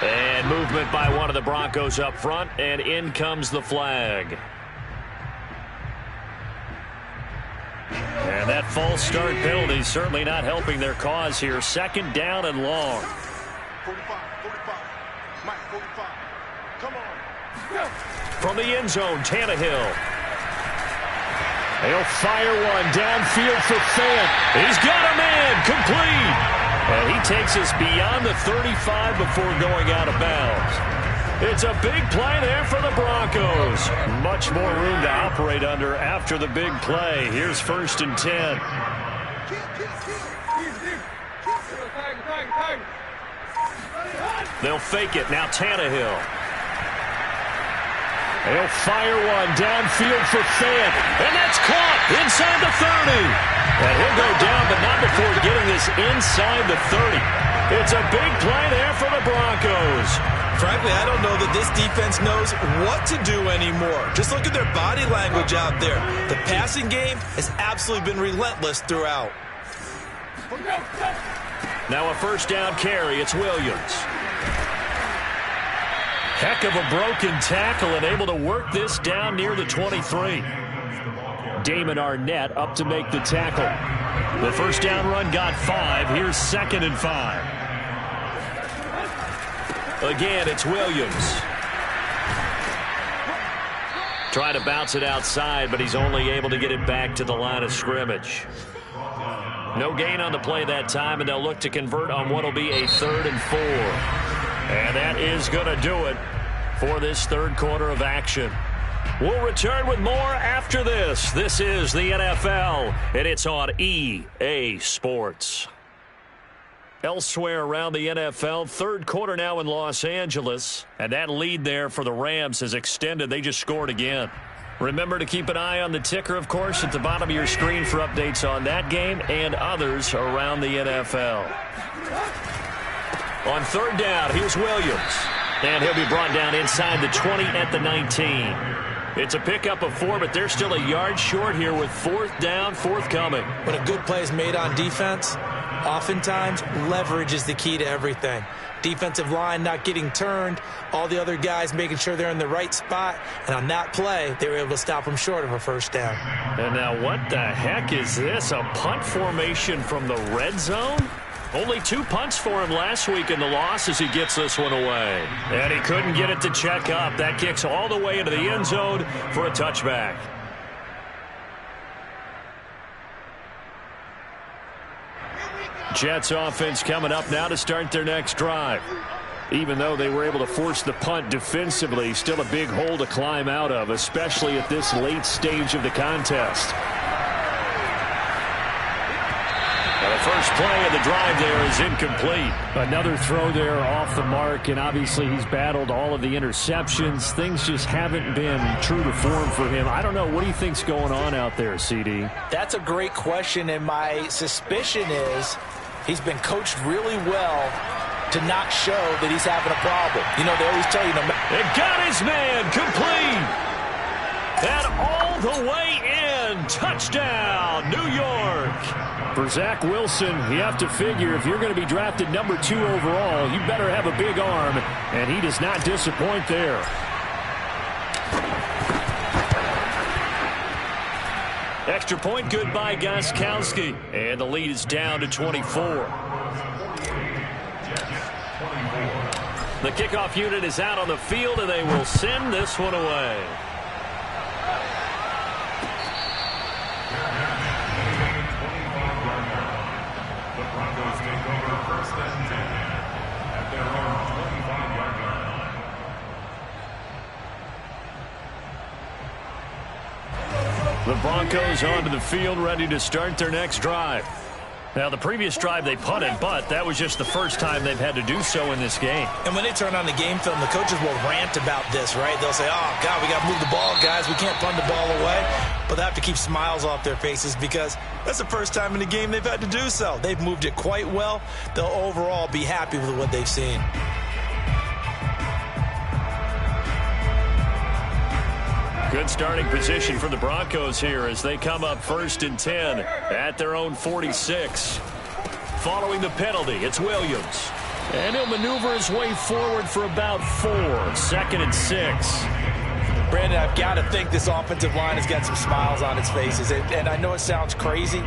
And movement by one of the Broncos up front, and in comes the flag. And that false start penalty certainly not helping their cause here. 2nd down and long. 45. Mike, 45. Come on. From the end zone, Tannehill. He'll fire one downfield for Fant. He's got a man complete. And he takes us beyond the 35 before going out of bounds. It's a big play there for the Broncos. Much more room to operate under after the big play. Here's 1st and 10. They'll fake it. Now Tannehill. He'll fire one downfield for Fant. And that's caught inside the 30. And he'll go down, but not before getting this inside the 30. It's a big play there for the Broncos. Frankly, I don't know that this defense knows what to do anymore. Just look at their body language out there. The passing game has absolutely been relentless throughout. Now a 1st down carry. It's Williams. Heck of a broken tackle and able to work this down near the 23. Damon Arnett up to make the tackle. The 1st down run got 5. Here's 2nd and 5. Again, it's Williams. Trying to bounce it outside, but he's only able to get it back to the line of scrimmage. No gain on the play that time, and they'll look to convert on what will be a 3rd and 4. And that is going to do it for this 3rd quarter of action. We'll return with more after this. This is the NFL, and it's on EA Sports. Elsewhere around the NFL, 3rd quarter now in Los Angeles, and that lead there for the Rams has extended. They just scored again. Remember to keep an eye on the ticker, of course, at the bottom of your screen for updates on that game and others around the NFL. On 3rd down, here's Williams. And he'll be brought down inside the 20 at the 19. It's a pickup of 4, but they're still a yard short here with 4th down, forthcoming. When a good play is made on defense, oftentimes leverage is the key to everything. Defensive line not getting turned, all the other guys making sure they're in the right spot, and on that play, they were able to stop them short of a 1st down. And now what the heck is this? A punt formation from the red zone? Only 2 punts for him last week in the loss as he gets this one away. And he couldn't get it to check up. That kicks all the way into the end zone for a touchback. Jets offense coming up now to start their next drive. Even though they were able to force the punt defensively, still a big hole to climb out of, especially at this late stage of the contest. The first play of the drive there is incomplete. Another throw there off the mark, and obviously he's battled all of the interceptions. Things just haven't been true to form for him. I don't know. What do you think's going on out there, CD? That's a great question, and my suspicion is he's been coached really well to not show that he's having a problem. You know, they always tell you no matter. It got his man complete. And all the way in. Touchdown, New York. For Zach Wilson, you have to figure if you're going to be drafted number 2 overall, you better have a big arm, and he does not disappoint there. Extra point good by Gostkowski. And the lead is down to 24. The kickoff unit is out on the field, and they will send this one away. The Broncos onto the field, ready to start their next drive. Now, the previous drive they punted, but that was just the first time they've had to do so in this game. And when they turn on the game film, the coaches will rant about this, right? They'll say, oh, God, we got to move the ball, guys. We can't punt the ball away. But they have to keep smiles off their faces because that's the first time in the game they've had to do so. They've moved it quite well. They'll overall be happy with what they've seen. Good starting position for the Broncos here as they come up 1st and 10 at their own 46. Following the penalty, it's Williams. And he'll maneuver his way forward for about 4. 2nd and 6. Brandon, I've got to think this offensive line has got some smiles on its faces. And I know it sounds crazy,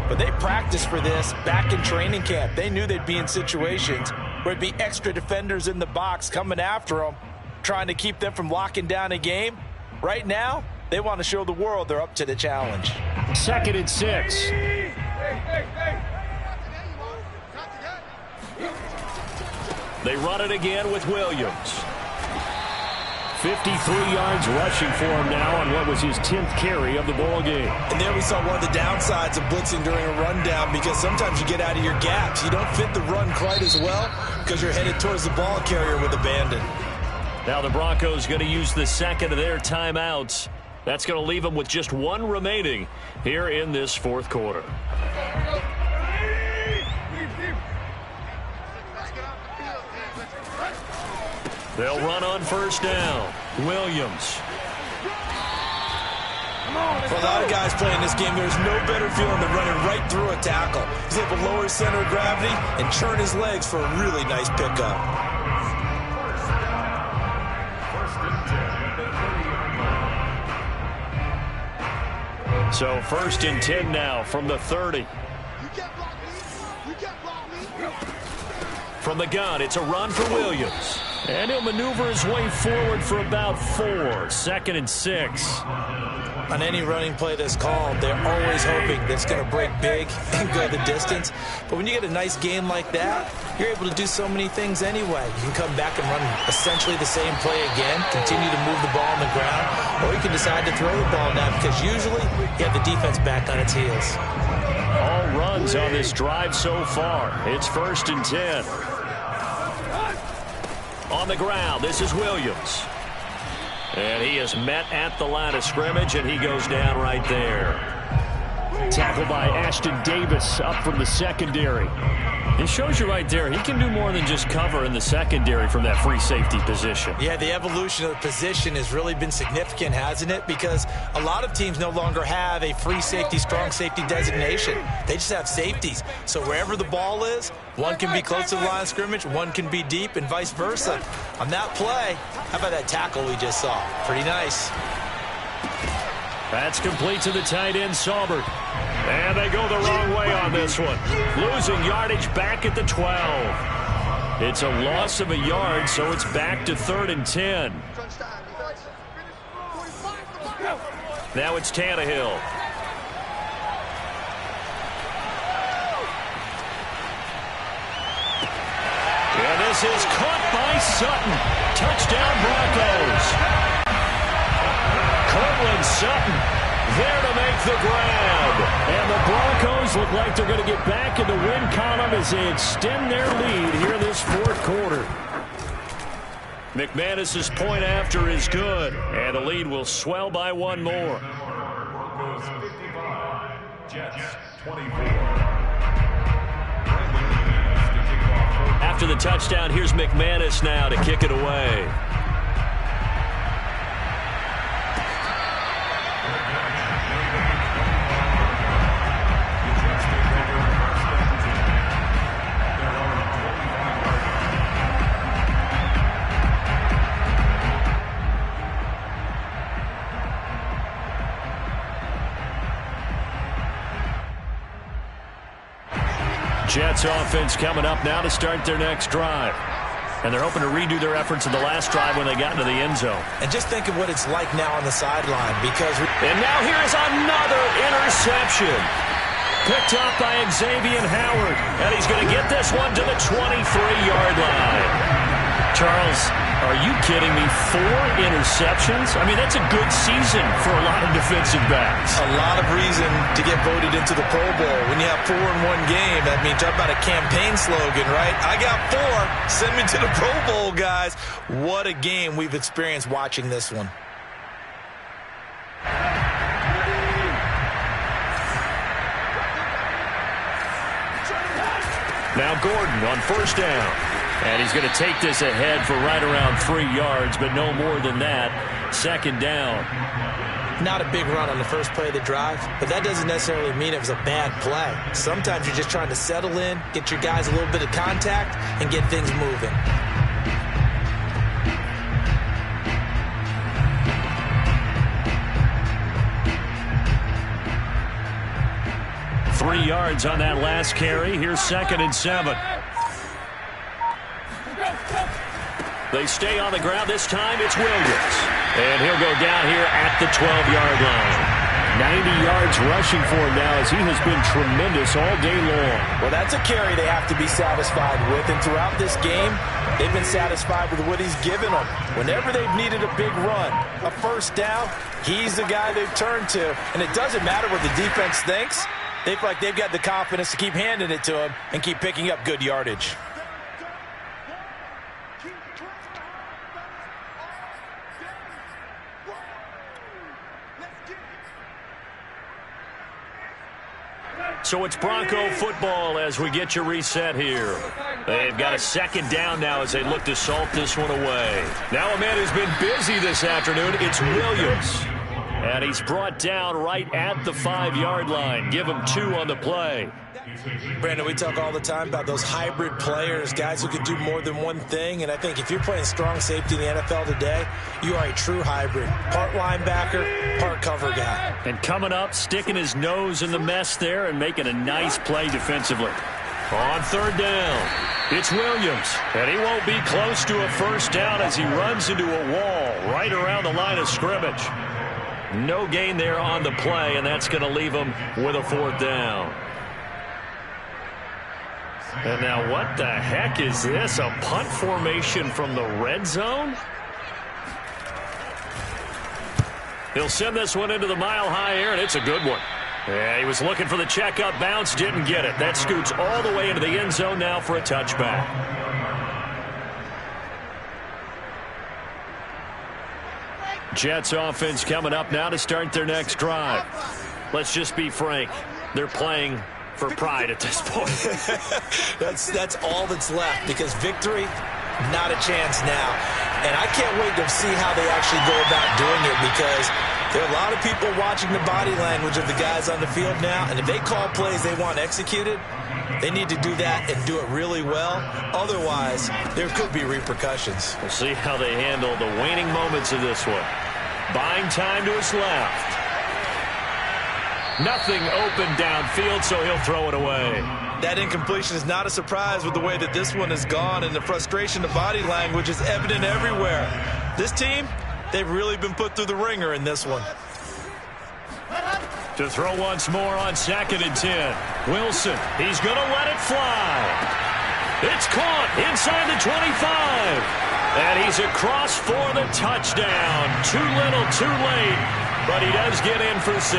but they practiced for this back in training camp. They knew they'd be in situations where it'd be extra defenders in the box coming after them, trying to keep them from locking down a game. Right now, they want to show the world they're up to the challenge. 2nd and 6. They run it again with Williams. 53 yards rushing for him now on what was his 10th carry of the ball game. And there we saw one of the downsides of blitzing during a rundown because sometimes you get out of your gaps. You don't fit the run quite as well because you're headed towards the ball carrier with abandon. Now the Broncos going to use the second of their timeouts. That's going to leave them with just 1 remaining here in this 4th quarter. They'll run on 1st down. Williams. For a lot of guys playing this game, there's no better feeling than running right through a tackle. He's able to lower his center of gravity and turn his legs for a really nice pickup. So 1st and 10 now from the 30. From the gun, it's a run for Williams. And he'll maneuver his way forward for about 4. 2nd and 6. On any running play that's called, they're always hoping that it's going to break big and go the distance. But when you get a nice game like that, you're able to do so many things anyway. You can come back and run essentially the same play again, continue to move the ball on the ground, or you can decide to throw the ball now because usually you have the defense back on its heels. All runs on this drive so far. It's 1st and 10. On the ground, this is Williams. And he is met at the line of scrimmage, and he goes down right there. Tackled by Ashton Davis up from the secondary. It shows you right there, he can do more than just cover in the secondary from that free safety position. Yeah, the evolution of the position has really been significant, hasn't it? Because a lot of teams no longer have a free safety, strong safety designation. They just have safeties. So wherever the ball is, one can be close to the line of scrimmage, one can be deep, and vice versa. On that play, how about that tackle we just saw? Pretty nice. That's complete to the tight end, Saubert. And they go the wrong way on this one. Losing yardage back at the 12. It's a loss of a yard, so it's back to 3rd and 10. Now it's Tannehill. And this is caught by Sutton. Touchdown, Broncos. Cortland Sutton there to make the grab. And the Broncos Steelers look like they're going to get back in the win column as they extend their lead here in this fourth quarter. McManus's point after is good, and the lead will swell by one more. After the touchdown, here's McManus now to kick it away. Jets offense coming up now to start their next drive. And they're hoping to redo their efforts in the last drive when they got into the end zone. And just think of what it's like now on the sideline because... And now here's another interception. Picked up by Xavier Howard. And he's going to get this one to the 23-yard line. Charles, are you kidding me? 4 interceptions? I mean, that's a good season for a lot of defensive backs. A lot of reason to get voted into the Pro Bowl. When you have 4 in one game, I mean, talk about a campaign slogan, right? I got 4. Send me to the Pro Bowl, guys. What a game we've experienced watching this one. Now Gordon on first down. And he's going to take this ahead for right around 3 yards, but no more than that. Second down. Not a big run on the first play of the drive, but that doesn't necessarily mean it was a bad play. Sometimes you're just trying to settle in, get your guys a little bit of contact, and get things moving. Three yards on that last carry. Here's 2nd and 7. They stay on the ground. This time it's Williams. And he'll go down here at the 12-yard line. 90 yards rushing for him now as he has been tremendous all day long. Well, that's a carry they have to be satisfied with. And throughout this game, they've been satisfied with what he's given them. Whenever they've needed a big run, a first down, he's the guy they've turned to. And it doesn't matter what the defense thinks. They feel like they've got the confidence to keep handing it to him and keep picking up good yardage. So it's Bronco football as we get you reset here. They've got a second down now as they look to salt this one away. Now a man who's been busy this afternoon, it's Williams. And he's brought down right at the 5-yard line. Give him 2 on the play. Brandon, we talk all the time about those hybrid players, guys who can do more than one thing. And I think if you're playing strong safety in the NFL today, you are a true hybrid. Part linebacker, part cover guy. And coming up, sticking his nose in the mess there and making a nice play defensively. On third down, it's Williams. And he won't be close to a first down as he runs into a wall right around the line of scrimmage. No gain there on the play, and that's going to leave him with a 4th down. And now what the heck is this? A punt formation from the red zone? He'll send this one into the mile-high air, and it's a good one. Yeah, he was looking for the check-up bounce, didn't get it. That scoots all the way into the end zone now for a touchback. Jets offense coming up now to start their next drive. Let's just be frank. They're playing for pride at this point. That's all that's left because victory, not a chance now. And I can't wait to see how they actually go about doing it because there are a lot of people watching the body language of the guys on the field now. And if they call plays they want executed, they need to do that and do it really well. Otherwise, there could be repercussions. We'll see how they handle the waning moments of this one. Buying time to his left. Nothing open downfield, so he'll throw it away. That incompletion is not a surprise with the way that this one has gone, and the frustration of body language is evident everywhere. This team, they've really been put through the ringer in this one. To throw once more on 2nd and 10. Wilson, he's going to let it fly. It's caught inside the 25. And he's across for the touchdown. Too little, too late. but he does get in for 6.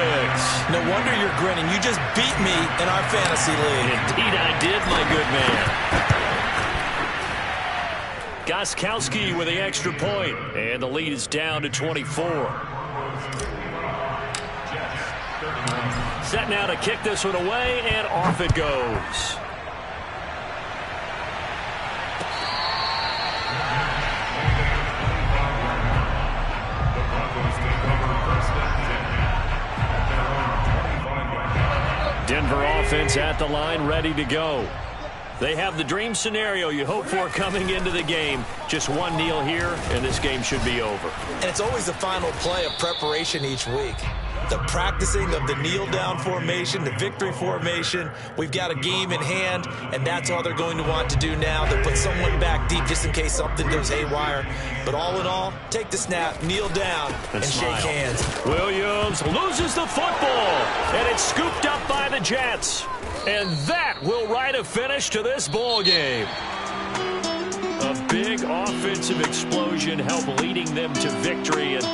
No wonder you're grinning. You just beat me in our fantasy league. Indeed I did, my good man. Gostkowski with the extra point, and the lead is down to 24. Set now to kick this one away, and off it goes. Denver offense at the line, ready to go. They have the dream scenario you hope for coming into the game. Just one kneel here, and this game should be over. And it's always the final play of preparation each week. The practicing of the kneel-down formation, the victory formation. We've got a game in hand, and that's all they're going to want to do now. They'll put someone back deep just in case something goes haywire. But all in all, take the snap, kneel down, and shake hands. Williams loses the football, and it's scooped up by the Jets. And that will write a finish to this ball game. A big offensive explosion helped leading them to victory, and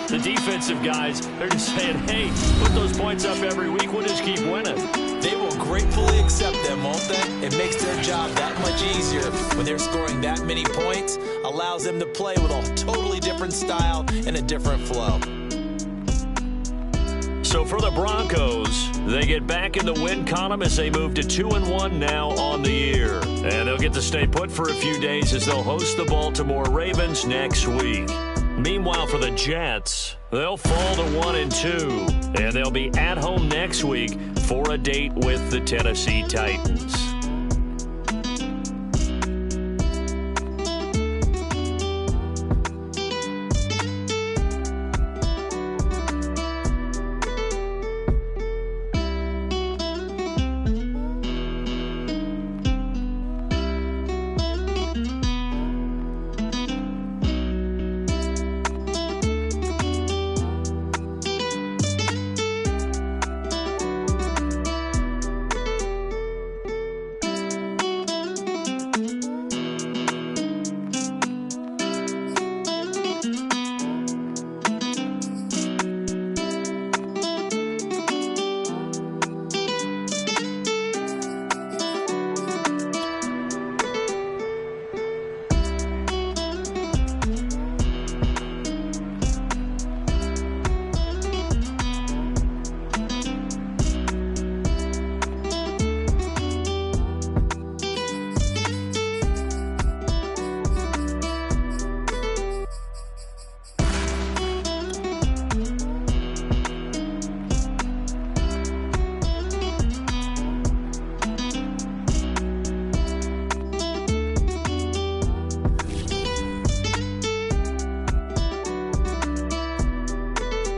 the defensive guys, they're just saying, hey, put those points up every week, we'll just keep winning. They will gratefully accept them, won't they? It makes their job that much easier when they're scoring that many points, allows them to play with a totally different style and a different flow. So for the Broncos, they get back in the win column as they move to 2-1 now on the year. And they'll get to stay put for a few days as they'll host the Baltimore Ravens next week. Meanwhile, for the Jets, they'll fall to 1-2, and they'll be at home next week for a date with the Tennessee Titans.